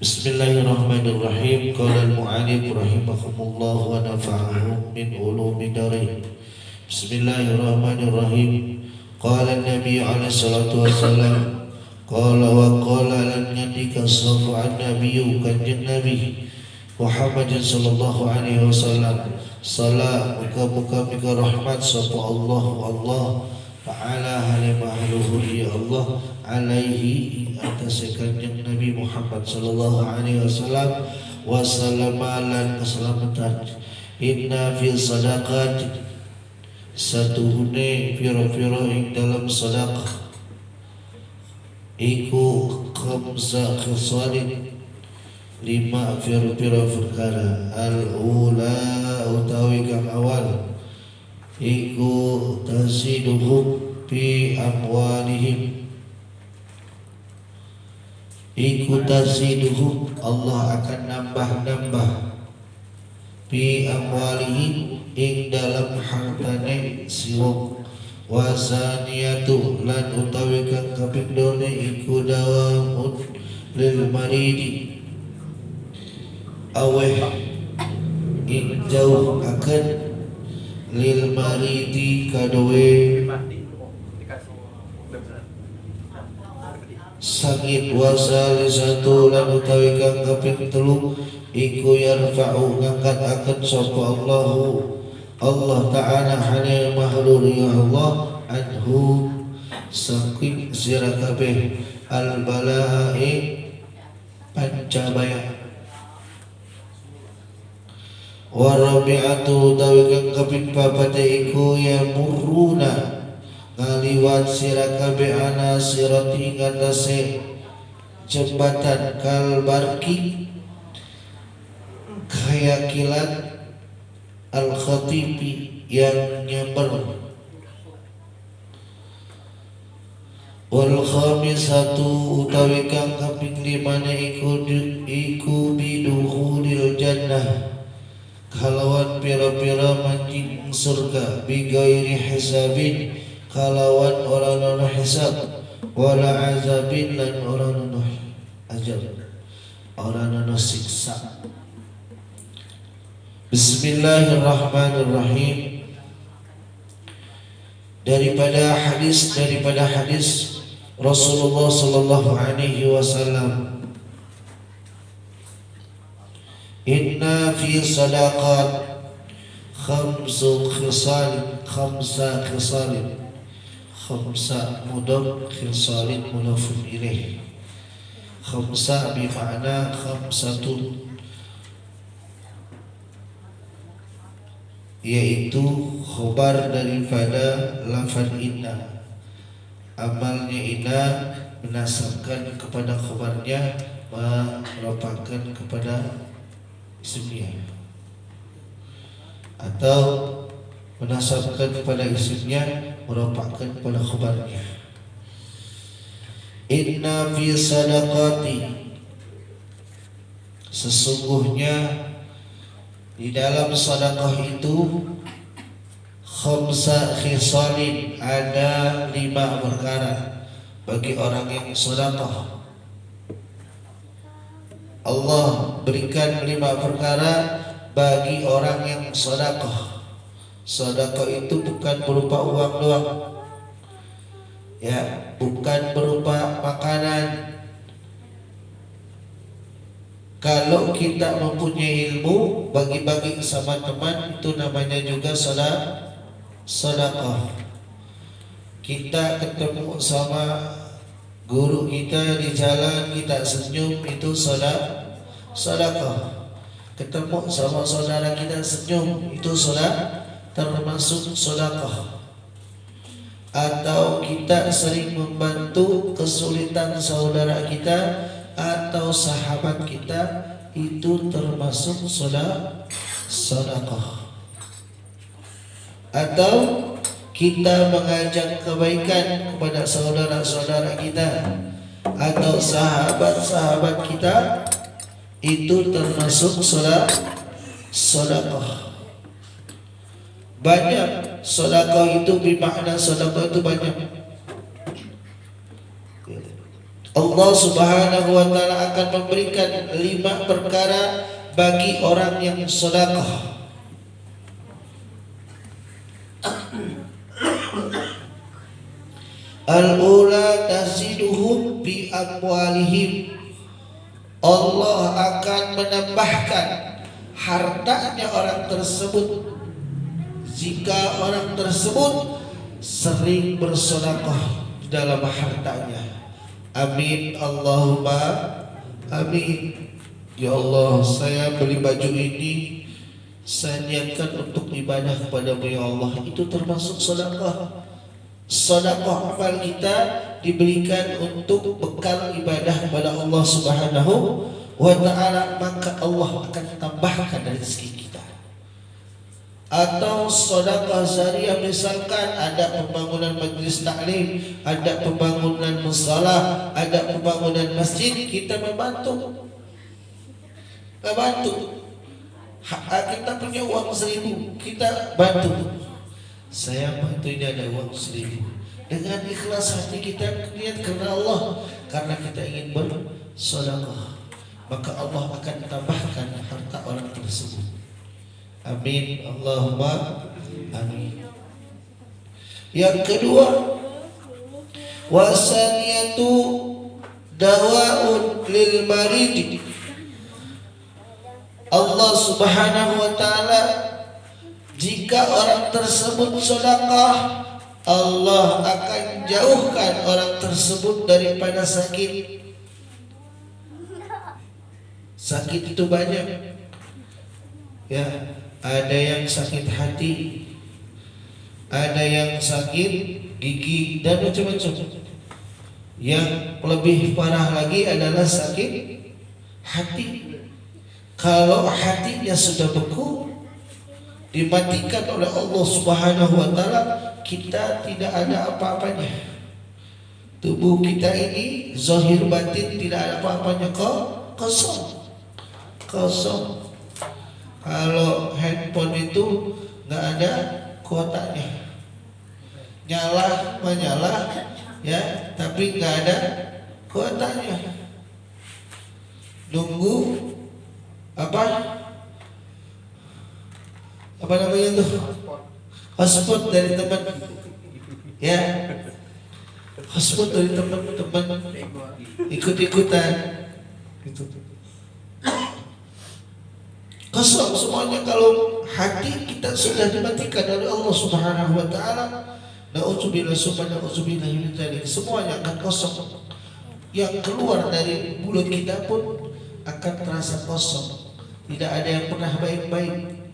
Bismillahirrahmanirrahim. Qala al-mu'allif rahimahumullah wa nafa'ahum min ulumi darain. Bismillahirrahmanirrahim. Qala an-nabi alaihi salatu wassalam. Qala wa qala lan yadika safu'an nabiyyu kanjeng nabi Muhammad sallallahu alaihi wasallam. Salam muka-muka mika rahmat sapa Allah Ta'ala halimahluhu ya Allah alaihi atas kanjeng Nabi Muhammad sallallahu alaihi wasallam wassalamalan keselamatan. Inna fi sadaqat satuhune pira-pira ing dalam sedekah iku khamsa khisalin lima pira-pira perkara. Al-ula utawi kang awal iku taziduhum fi amwalihim, iku taziduhum Allah akan nambah-nambah fi amwalihim ing dalam hartane si wong. Wasaniyatu lan utawi kang kapindhone iku dawamun lil maridi aweh ing jauh akan lil maridi kadowe sakit. Wasal satu lan utawi kang kaping telu iku yarfa'u ngangkat akan sapa Allah Ta'ala hanya mahlul ya Allah anhu saking sira kabeh al balaa'i pancabaya. Warabi'atu utawi kang kaping papat iku yamurruna ngaliwat sira kabeh ana sirati ngatasé jembatan kalbarki kaya kilat al khatibi yang nyamber. Wal khamisatu utawi kang kaping limane iku biduhulil jannah kalawan pira-pira manjing surga bigairi hisabin kalawan orang ana hisab wala azabin lan orang ana azab orang ana siksa. Bismillahirrahmanirrahim. Daripada hadis Rasulullah sallallahu alaihi wasallam, inna fi sadaqat khamsa mudaf khisalin mudafun ilaih. Khamsa bima'na khamsatun, yaitu khobar daripada lafaz inna. Amalnya inna menasabkan kepada khobarnya, merupakan kepada isimnya, atau menasabkan kepada isimnya merupakan kepada khabarnya. Inna fi sadaqati, sesungguhnya di dalam sedekah itu khamsa khisalin, ada 5 perkara bagi orang yang sedekah. Allah berikan 5 perkara bagi orang yang sedekah. Sedekah itu bukan berupa uang doang, ya, bukan berupa makanan. Kalau kita mempunyai ilmu, bagi-bagi sama teman, itu namanya juga sedekah. Kita ketemu sama guru kita di jalan, kita senyum, itu sedekah. Ketemu sama saudara kita senyum, itu termasuk sedekah. Atau kita sering membantu kesulitan saudara kita atau sahabat kita, itu termasuk sedekah. Atau kita mengajak kebaikan kepada saudara-saudara kita atau sahabat-sahabat kita, itu termasuk sedekah. Banyak sedekah itu, bermakna sedekah itu banyak. Allah Subhanahu wa taala akan memberikan 5 perkara bagi orang yang sedekah. Al-ula taziduhum bi amwalihim. Allah akan menambahkan hartanya orang tersebut jika orang tersebut sering bersedekah dalam hartanya. Amin Allahumma amin. Ya Allah, saya beli baju ini, saya niatkan untuk ibadah kepadamu ya Allah. Itu termasuk sedekah. Sedekah amal kita diberikan untuk bekal ibadah kepada Allah Subhanahu wa taala, maka Allah akan tambahkan rezeki kita. Atau sedekah syariah, misalkan ada pembangunan majlis taklim, ada pembangunan musala, ada pembangunan masjid, kita membantu. Kita punya uang 1.000, kita bantu. Saya bantu, ini ada uang 1.000. Dengan ikhlas hati kita niat karena Allah, karena kita ingin bersedekah, maka Allah akan tambahkan harta orang tersebut. Amin Allahumma amin. Yang kedua, wasaniyatu dawaun lil marid. Allah Subhanahu wa taala, jika orang tersebut sedekah, Allah akan jauhkan orang tersebut daripada sakit. Sakit itu banyak. Ya, ada yang sakit hati, ada yang sakit gigi dan macam-macam. Yang lebih parah lagi adalah sakit hati. Kalau hatinya sudah beku, dimatikan oleh Allah Subhanahu wa taala, kita tidak ada apa-apanya. Tubuh kita ini zahir batin tidak ada apa-apanya, kosong. Kalau handphone itu nggak ada kuotanya, menyala ya, tapi nggak ada kuotanya. Nunggu apa namanya tuh, hotspot dari teman, ya, hotspot dari teman-teman, ikut-ikutan gitu. Kosong semuanya kalau hati kita sudah dimatikan oleh Allah Subhanahu wa taala. Na'udzubillah min dzalik. Semuanya akan kosong. Yang keluar dari mulut kita pun akan terasa kosong. Tidak ada yang pernah baik-baik.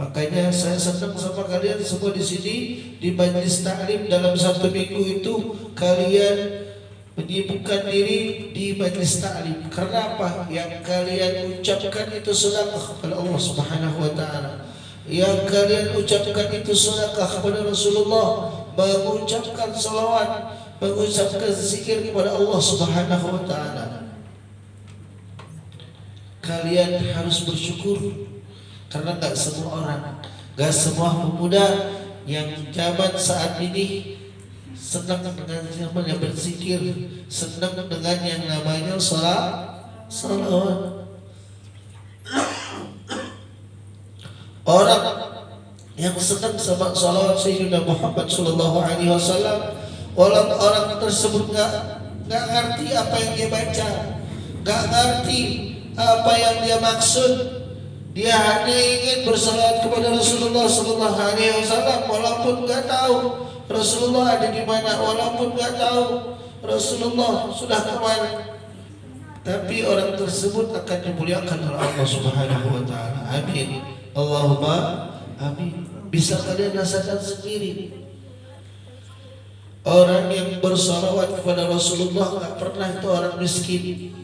Makanya saya senang sama kalian semua di sini di majelis taklim. Dalam 1 minggu itu kalian menyibukkan diri di majelis taklim. Karena apa? Yang kalian ucapkan itu sedekah kepada Allah Subhanahu wa taala. Yang kalian ucapkan itu sedekah kepada Rasulullah, mengucapkan salawat, mengucapkan zikir kepada Allah Subhanahu wa taala. Kalian harus bersyukur, karena gak semua orang, gak semua pemuda yang zaman saat ini senang dengan yang namanya berzikir, senang dengan yang namanya salawat. Orang yang senang sama salawat Sayyidina Muhammad sallallahu alaihi wasallam, orang tersebut nggak ngerti apa yang dia baca, nggak ngerti apa yang dia maksud. Dia hanya ingin bersalawat kepada Rasulullah sallallahu alaihi wasallam, walaupun nggak tahu Rasulullah ada di mana, walaupun nggak tahu Rasulullah sudah kemana. Tapi orang tersebut akan dimuliakan oleh Allah Subhanahu wa taala. Amin. Allahumma amin. Bisa kalian rasakan sendiri. Orang yang bersalawat kepada Rasulullah nggak pernah itu orang miskin.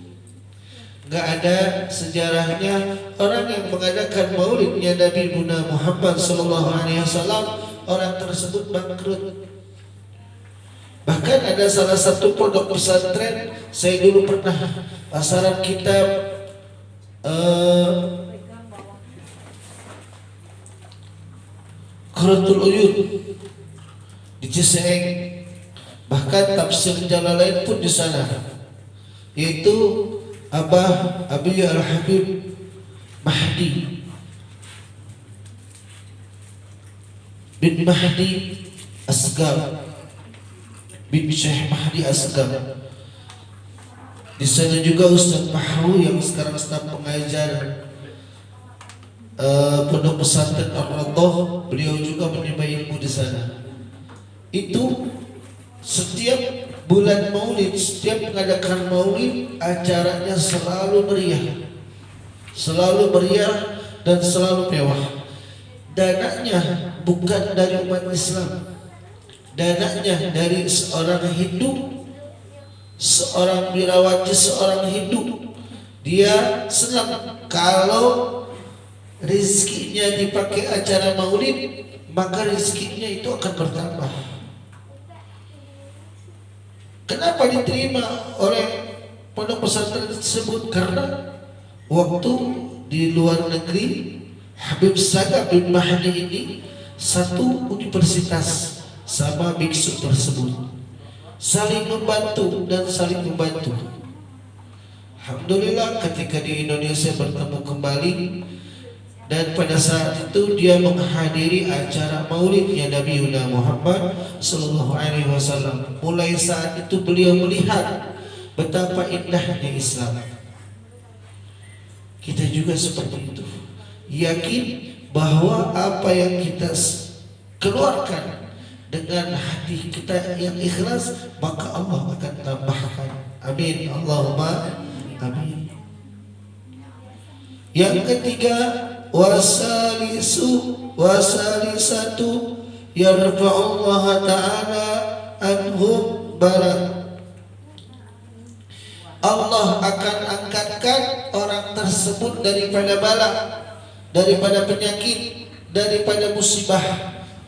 Nggak ada sejarahnya orang yang mengadakan maulidnya Nabi Muhammad sallallahu alaihi wasallam, orang tersebut bangkrut. Bahkan ada salah satu pondok pesantren, saya dulu pernah pasaran kitab Qurratul Uyun di Ciseeng, bahkan tafsir Jalalain pun di sana. yaitu Abah Abi Al-Habib Mahdi bin Mahdi Asgar bin Syekh Mahdi Asgar. Di sana juga Ustaz Mahru yang sekarang sedang mengajar pondok pesantren Ar-Radhah, beliau juga menimba ilmu di sana. Itu setiap bulan Maulid, setiap mengadakan Maulid, acaranya selalu meriah dan selalu mewah. Dananya bukan dari umat Islam, dananya dari seorang Hindu, seorang birawati, seorang Hindu. Dia senang kalau rezekinya dipakai acara Maulid, maka rezekinya itu akan bertambah. Kenapa diterima oleh pondok pesantren tersebut? Karena waktu di luar negeri, Habib Saga bin Mahdi ini satu universitas sama biksu tersebut, saling membantu dan saling membantu. Alhamdulillah ketika di Indonesia bertemu kembali, dan pada saat itu dia menghadiri acara maulidnya Nabi Muhammad Sallallahu Alaihi Wasallam. Mulai saat itu beliau melihat betapa indahnya Islam. Kita juga seperti itu, yakin bahwa apa yang kita keluarkan dengan hati kita yang ikhlas, maka Allah akan tambahkan. Amin, Allahumma amin. Yang ketiga, wasalisatu yarfa'ullah ta'ala anhum bala. Allah akan angkatkan orang tersebut daripada bala, daripada penyakit, daripada musibah.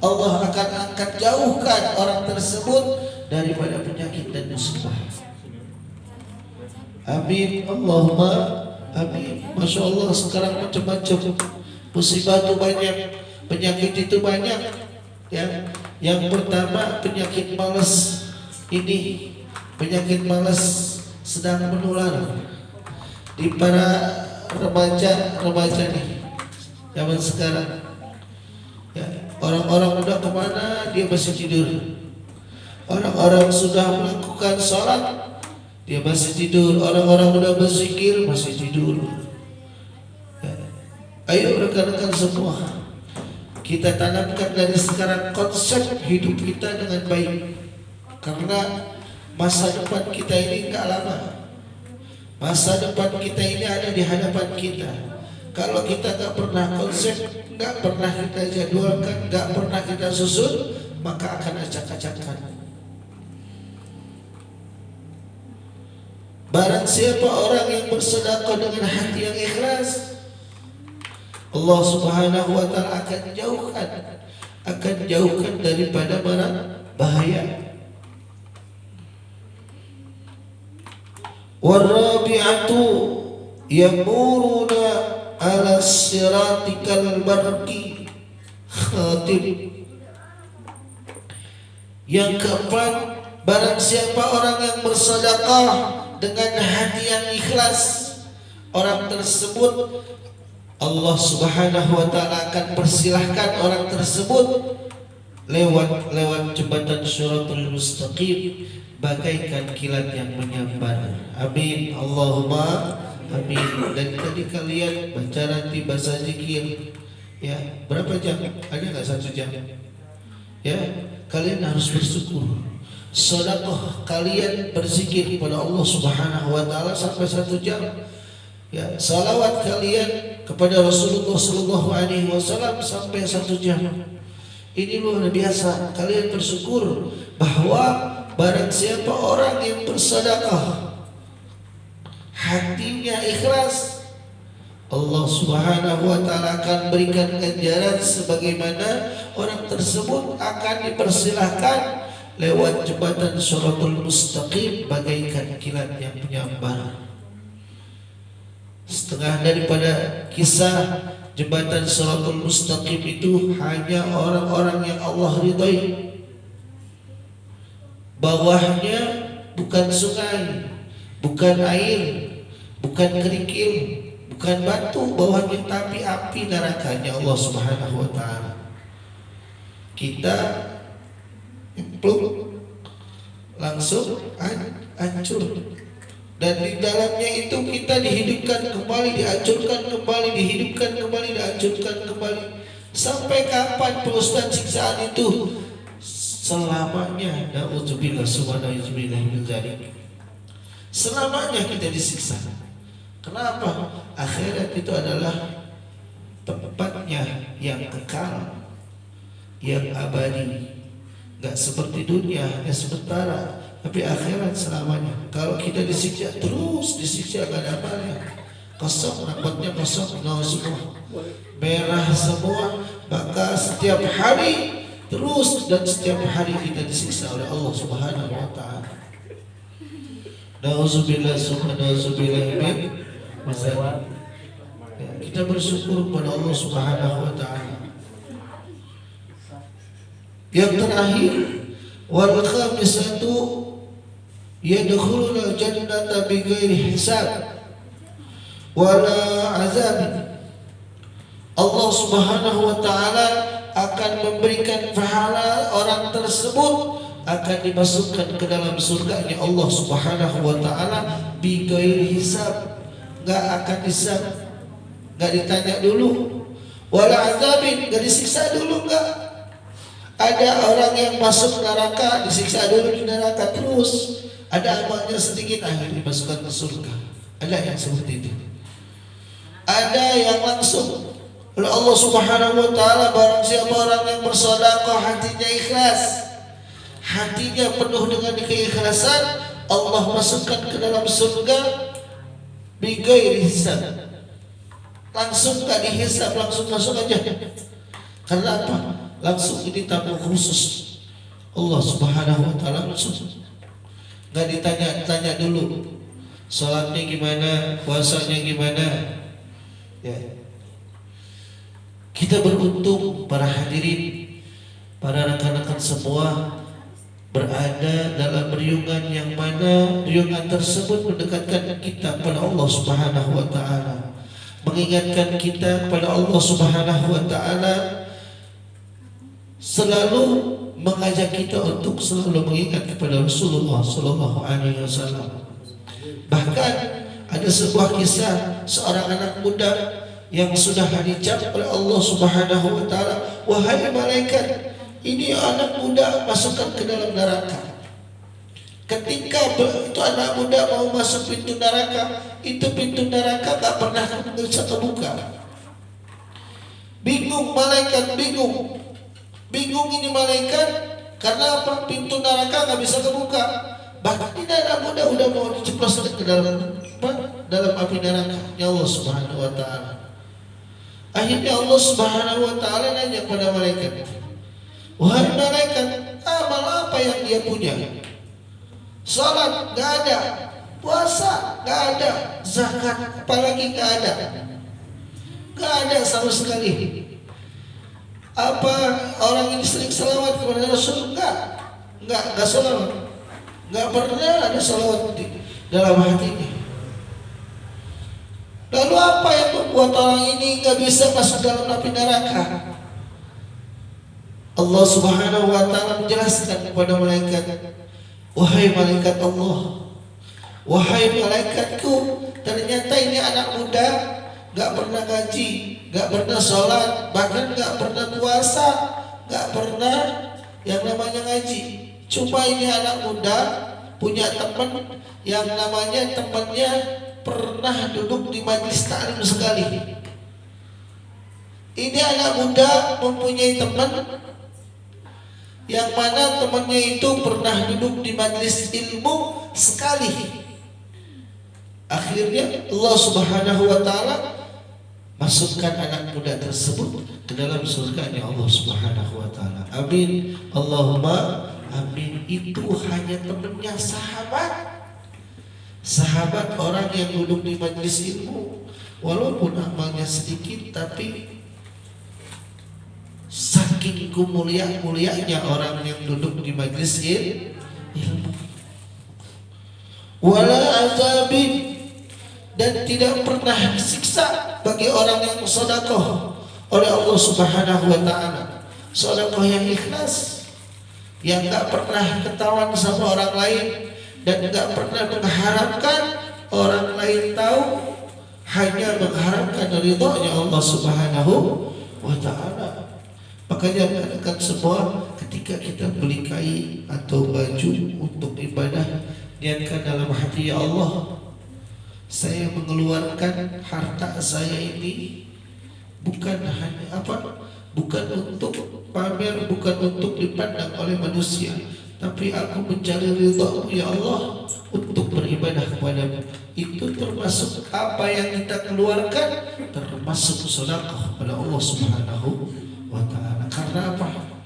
Allah akan angkat jauhkan orang tersebut daripada penyakit dan musibah. Amin, Allahumma amin. Masya Allah, sekarang macam-macam musibah itu banyak, penyakit itu banyak. Yang pertama penyakit malas ini, penyakit malas sedang menular di para remaja nih zaman sekarang. Ya, orang-orang udah kemana dia masih tidur. Orang-orang sudah melakukan sholat dia masih tidur. Orang-orang udah berzikir masih tidur. Ya. Ayo rekan-rekan semua, kita tanamkan dari sekarang konsep hidup kita dengan baik, karena masa depan kita ini enggak lama. Masa depan kita ini ada di hadapan kita. Kalau kita enggak pernah konsep, enggak pernah kita jadwalkan, enggak pernah kita susun, maka akan acak-acakan. Barang siapa orang yang bersedekah dengan hati yang ikhlas, Allah Subhanahu wa taala akan jauhkan daripada bahaya. Warabi'atu yamuruna ala siratikal barqi khatib. Yang keempat, barang siapa orang yang bersedekah dengan hati yang ikhlas, orang tersebut Allah Subhanahu wa taala akan persilahkan orang tersebut lewat jembatan Shiratal Mustaqim bagaikan kilat yang menyambar. Amin, Allahumma amin. Dan tadi kalian baca nanti bahasa zikir, ya berapa jam? Ada nggak 1 jam? Ya, kalian harus bersyukur. Sedekah kalian berzikir kepada Allah Subhanahu wa taala sampai 1 jam. Ya, salawat kalian kepada Rasulullah Sallallahu Alaihi Wasallam sampai 1 jam. Ini luar biasa. Kalian bersyukur bahwa barang siapa orang yang bersedekah hatinya ikhlas, Allah Subhanahu wa taala akan berikan ganjaran sebagaimana orang tersebut akan dipersilahkan lewat jembatan Shiratal Mustaqim bagaikan kilat yang menyambar. Setengah daripada kisah jembatan Shiratal Mustaqim itu hanya orang-orang yang Allah ridhai. Bawahnya bukan sungai, bukan air, bukan kerikil, bukan batu bawahnya, tapi api nerakanya Allah Subhanahu wa taala. Kita pluk langsung hancur. Dan di dalamnya itu kita dihidupkan kembali, dihancurkan kembali, dihidupkan kembali, dihancurkan kembali. Sampai kapan Ustaz siksaan itu? Selamanya. Na'udzubillah subhanallahi min dzalik. Selamanya kita disiksa. Kenapa? Akhirat itu adalah tempatnya yang kekal, yang abadi. Gak seperti dunia, hanya sementara, tapi akhirat selamanya. Kalau kita disiksa terus, disiksa gak ada amalnya, kosong, rapatnya kosong, nol semua, merah semua. Maka setiap hari terus dan setiap hari kita disiksa oleh Allah Subhanahu wa taala. Nauzubillah min dzalik. Kita bersyukur kepada Allah Subhanahu wa taala. Yang terakhir, wal khamisatu yadkhulul jannata bighairi hisab wala azab. Allah Subhanahu wa taala akan memberikan pahala orang tersebut, akan dimasukkan ke dalam surganya Allah Subhanahu wa taala bighairi hisab, enggak akan hisab, enggak ditanya dulu, wala azabin, enggak disiksa dulu, enggak. Ada orang yang masuk neraka, disiksa dulu di neraka terus. Ada amalnya sedikit, akhirnya dimasukkan ke surga. Ada yang seperti itu. Ada yang langsung oleh Allah Subhanahu wa taala, barang siapa orang yang bersedekah hatinya ikhlas, hatinya penuh dengan keikhlasan, Allah masukkan ke dalam surga bighairi hisab. Langsung gak dihisab, langsung masuk aja. Karena apa? Langsung ini tamu khusus Allah Subhanahu wa taala, langsung. Enggak ditanya-tanya dulu salatnya gimana, puasanya gimana. Ya. Kita beruntung para hadirin, para rekan-rekan semua berada dalam riungan yang mana riungan tersebut mendekatkan kita kepada Allah Subhanahu wa taala, mengingatkan kita kepada Allah Subhanahu wa taala, selalu mengajak kita untuk selalu mengingat kepada Rasulullah Sallallahu Alaihi Wasallam. Bahkan ada sebuah kisah seorang anak muda yang sudah dicap oleh Allah Subhanahu Wa Taala, wahai malaikat, ini anak muda masukkan ke dalam neraka. Ketika itu anak muda mau masuk pintu neraka, itu pintu neraka tak pernah bisa terbuka. Bingung malaikat, bingung ini malaikat, karena apa? Pintu neraka nggak bisa kebuka. Bahkan ini anak muda udah mau diceplos ke dalam api neraka. Ya Allah Subhanahu wa taala. Akhirnya Allah Subhanahu wa taala nanya kepada malaikat, wahai malaikat, amal apa yang dia punya? Salat nggak ada, puasa nggak ada, zakat apalagi nggak ada sama sekali. Apa orang ini sering salawat kepada Rasul? Enggak salawat. Enggak pernah ada salawat di dalam hatinya. Lalu apa yang membuat orang ini enggak bisa masuk dalam api neraka? Allah Subhanahu wa taala menjelaskan kepada malaikat, wahai malaikat Allah, wahai malaikatku, ternyata ini anak muda, gak pernah ngaji, gak pernah sholat, bahkan gak pernah puasa, gak pernah yang namanya ngaji. Cuma ini anak muda punya teman yang namanya temannya pernah duduk di majelis taklim sekali. Ini anak muda mempunyai teman yang mana temannya itu pernah duduk di majelis ilmu sekali. Akhirnya Allah Subhanahu wa taala masukkan anak muda tersebut ke dalam surganya Allah Subhanahu wa taala. Amin. Allahumma amin. Itu hanya temannya sahabat orang yang duduk di majelis ilmu. Walaupun amalnya sedikit, tapi saking mulianya orang yang duduk di majelis ilmu. wala azabin, dan tidak pernah disiksa bagi orang yang sedekah oleh Allah Subhanahu wa taala. Sedekah yang ikhlas, yang enggak pernah ketahuan sama orang lain dan enggak pernah mengharapkan orang lain tahu, hanya mengharapkan ridhonya Allah Subhanahu wa taala. Makanya katakan semua, ketika kita beli kain atau baju untuk ibadah, niatkan dalam hati, ya Allah, saya mengeluarkan harta saya ini bukan hanya bukan untuk pamer, bukan untuk dipandang oleh manusia, tapi aku mencari ridha-Mu ya Allah untuk beribadah kepadamu. Itu termasuk apa yang kita keluarkan, termasuk sedekah kepada Allah Subhanahu wa taala. Karena apa?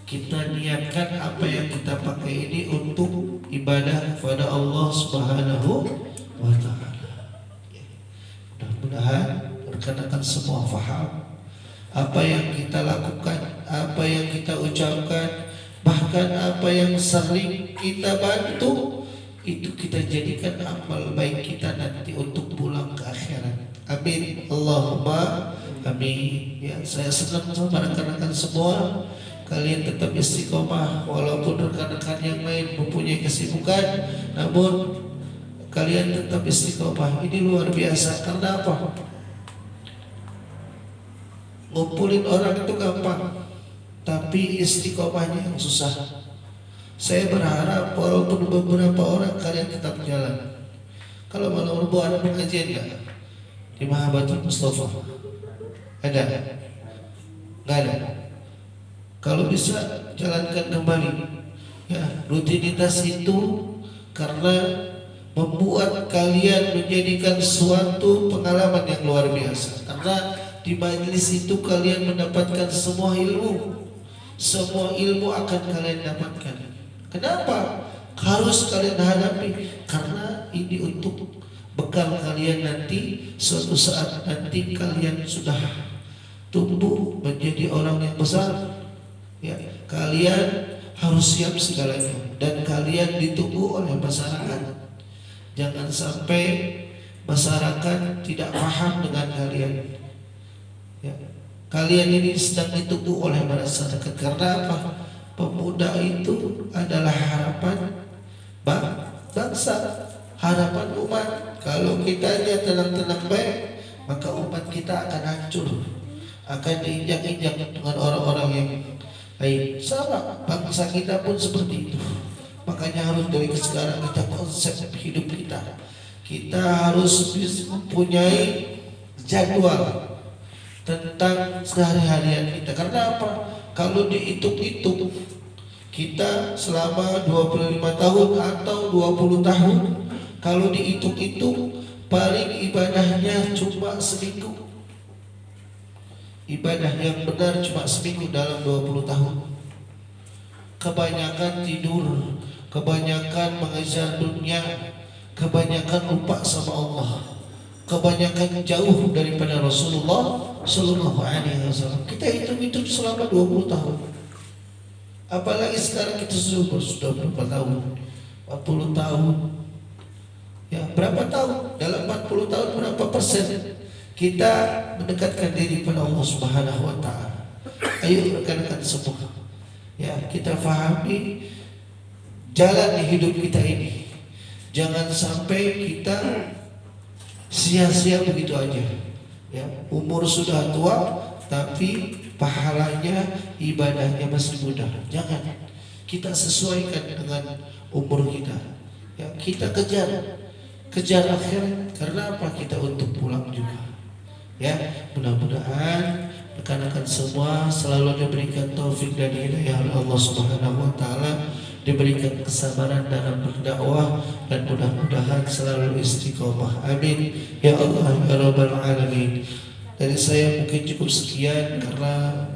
Kita niatkan apa yang kita pakai ini untuk ibadah kepada Allah Subhanahu wa taala. Mudah-mudahan rekan-rekan semua faham apa yang kita lakukan, apa yang kita ucapkan, bahkan apa yang sering kita bantu, itu kita jadikan amal baik kita nanti untuk pulang ke akhirat. Amin, Allahumma amin. Ya, saya senang sama rekan-rekan semua, kalian tetap istiqomah walaupun rekan-rekan yang lain mempunyai kesibukan, namun kalian tetap istiqomah. Ini luar biasa. Karena apa? Ngumpulin orang itu gampang, tapi istiqomahnya yang susah. Saya berharap walaupun beberapa orang kalian tetap jalan. Kalau malam Rabu ada pengajian enggak? Di Mahabatul Mustafa ada? Enggak ada. Kalau bisa jalankan kembali. Ya, rutinitas itu karena membuat kalian menjadikan suatu pengalaman yang luar biasa. Karena di majelis itu kalian mendapatkan semua ilmu. Semua ilmu akan kalian dapatkan. Kenapa harus kalian hadapi? Karena ini untuk bekal kalian nanti. Suatu saat nanti kalian sudah tumbuh menjadi orang yang besar, ya, kalian harus siap segalanya. Dan kalian ditunggu oleh masyarakat. Jangan sampai masyarakat tidak paham dengan kalian, ya. Kalian ini sedang ditunggu oleh masyarakat. Karena apa? Pemuda itu adalah harapan bangsa, harapan umat. Kalau kitanya tenang-tenang baik, maka umat kita akan hancur, akan diinjak-injak dengan orang-orang yang lain. Sama, bangsa kita pun seperti itu. Makanya harus dari sekarang kita konsep hidup kita. Kita harus mempunyai jadwal tentang sehari-harian kita. Karena apa? Kalau dihitung-hitung, kita selama 25 tahun atau 20 tahun, kalau dihitung-hitung paling ibadahnya cuma seminggu. Ibadah yang benar cuma seminggu dalam 20 tahun. Kebanyakan tidur, kebanyakan mengejar dunia, kebanyakan lupa sama Allah, kebanyakan jauh daripada Rasulullah Sallallahu Alaihi Wasallam. Kita hitung-hitung selama 20 tahun. Apalagi sekarang kita sudah berapa tahun? 40 tahun. Ya, berapa tahun? Dalam 40 tahun berapa persen kita mendekatkan diri kepada Allah Subhanahu wa taala? Ayo rekan-rekan semua, ya, kita fahami jalan di hidup kita ini. Jangan sampai kita sia-sia begitu aja. Ya, umur sudah tua tapi pahalanya, ibadahnya masih muda. Jangan. Kita sesuaikan dengan umur kita. Ya, kita kejar akhirat. Karena apa? Kita untuk pulang juga. Ya, mudah-mudahan rekan-rekan semua selalu diberikan taufik dan hidayah oleh Allah Subhanahu wa taala, diberikan kesabaran dalam berdakwah, dan mudah-mudahan selalu istiqomah. Amin ya Allah ya Rabbal Alamin. Dari saya mungkin cukup sekian, karena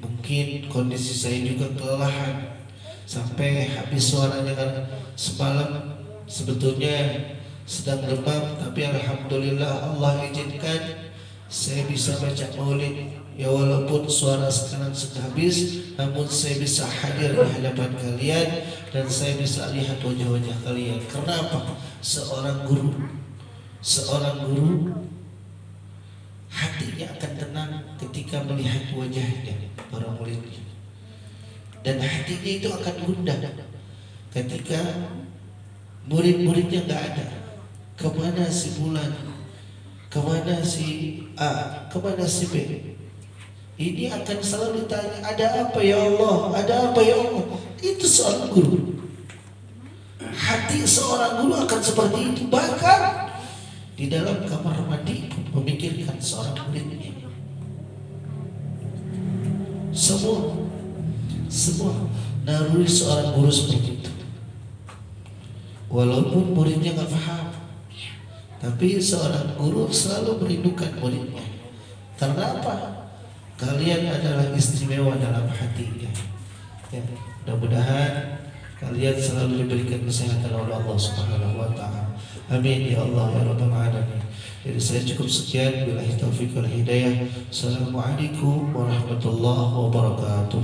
mungkin kondisi saya juga kelelahan sampai habis suaranya. Kan semalam sebetulnya sedang demam, tapi alhamdulillah Allah izinkan saya bisa baca maulid Ya walaupun suara sekarang sudah habis, namun saya bisa hadir di hadapan kalian dan saya bisa lihat wajah-wajah kalian. Karena apa? Seorang guru hatinya akan tenang ketika melihat wajahnya para muridnya. Dan hatinya itu akan gundah ketika murid-muridnya nggak ada. Kemana si Bulan? Kemana si A? Kemana si B? Ini akan selalu ditanya, ada apa ya Allah? Ada apa ya Allah? Itu seorang guru. Hati seorang guru akan seperti itu. Bahkan di dalam kamar mandi memikirkan seorang muridnya. Semua naluri seorang guru seperti itu. Walaupun muridnya nggak paham, tapi seorang guru selalu merindukan muridnya. Karena apa? Kalian adalah istimewa dalam hatinya. Ya, mudah-mudahan kalian selalu diberikan kesehatan oleh Allah Subhanahu wa taala. Amin ya Allah ya rabbal alamin. Jadi saya cukup sekian, billahi taufiq wal hidayah. Assalamualaikum warahmatullahi wabarakatuh.